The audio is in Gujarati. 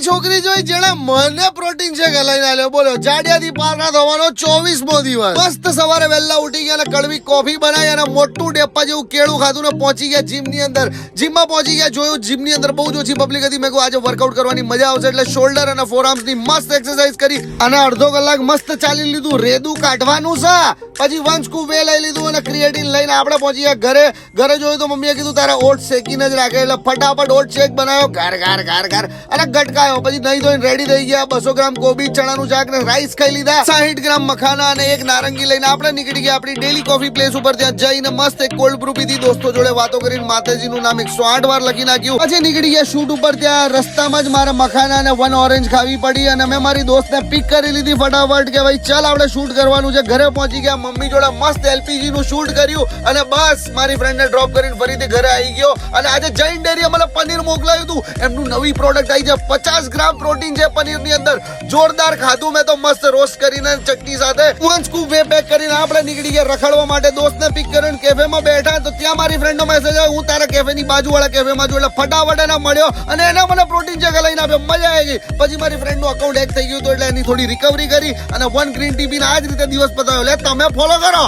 છોકરી જોઈ જેણે મને પ્રોટીન શેક હલાઈને આલ્યો. બોલો, જાડિયાથી પારના થવાનો 24મો દિવસ. મસ્ત સવારે વહેલા ઉઠી ગયા અને કડવી કોફી બનાવી અને મોટું ડેપા જેવું કેળું ખાધું ને પહોંચી ગયા જીમની અંદર. જીમમાં પહોંચી ગયા, જોયું જીમની અંદર બહુ જ ઓછી પબ્લિક હતી. મેં કહ્યું આજે વર્કઆઉટ કરવાની મજા આવશે એટલે શોલ્ડર અને ફોરઆર્મ્સ ની મસ્ત એક્સરસાઇઝ કરી અને અડધો કલાક મસ્ત ચાલી લીધું. રેદું કાઢવાનું છે, પછી 1 સ્કૂપ એ લઈ લીધું અને ક્રિએટિન લઈને આપણે પહોંચી ગયા ઘરે. ઘરે જોયું તો મમ્મીએ કીધું તારા ઓટ શેકીને જ રાખે એટલે ફટાફટ ઓટ શેક બનાવ્યો, ગાર અને ગટકાયો. પછી નહીં ધોઈને રેડી થઈ ગયા. 200 ગ્રામ કોબી, ચણાનું શાક ને રાઈસ ખાઈ લીધા. 60 ગ્રામ મખાના અને એક નારંગી લઈને આપણે નીકળી ગયા આપણી ડેલી કોફી પ્લેસ ઉપર. ત્યાં જઈને મસ્ત એક કોલ્ડ બ્રૂ પીધી, દોસ્તો જોડે વાતો કરીને માતાજીનું નામ 108 વાર લખી નાખ્યું. પછી નીકળી ગયા શૂટ ઉપર. ત્યાં રસ્તામાં જ મારે મખાના અને 1 ઓરેન્જ ખાવી પડી અને મેં મારી દોસ્તને પિક કરી લીધી ફટાફટ કે ભાઈ ચાલ આપણે શૂટ કરવાનું છે. ઘરે પહોંચી ગયા, મમ્મી જોડે મસ્ત એલપીજી નું શૂટ કર્યું અને બસ મારી ફ્રેન્ડને ડ્રોપ કરીને ફરીથી ઘરે આવી ગયો. અને આજે જૈન ડેરીએ મને પનીર મોકલાયું હતું. એમનું નવી પ્રોડક્ટ આવી છે, 50 ગ્રામ પ્રોટીન છે પનીર ની અંદર. જોરદાર ખાધું મેં તો મસ્ત રોસ્ટ કરીને ચટણી સાથે. 1 સ્કૂપ વે પેક કરીને આપણે નીકળી ગયા રખડવા માટે. દોસ્તને પિક કરીને કેફેમાં બેઠા તો ત્યાં મારી ફ્રેન્ડનો મેસેજ આવ્યો, હું તારા કેફેની બાજુવાળા કેફેમાં છું. એટલે ફટાફટ એને મળ્યો અને એને મને પ્રોટીન શેક લઈને આપ્યો. મજા આવી ગઈ. પછી મારી ફ્રેન્ડનું અકાઉન્ટ હેક થઈ ગયું હતું એટલે એની થોડી રિકવરી કરી અને 1 ગ્રીન ટી પીને આ જ રીતે દિવસ પતાવ્યો. એટલે તમે ફોલો કરો.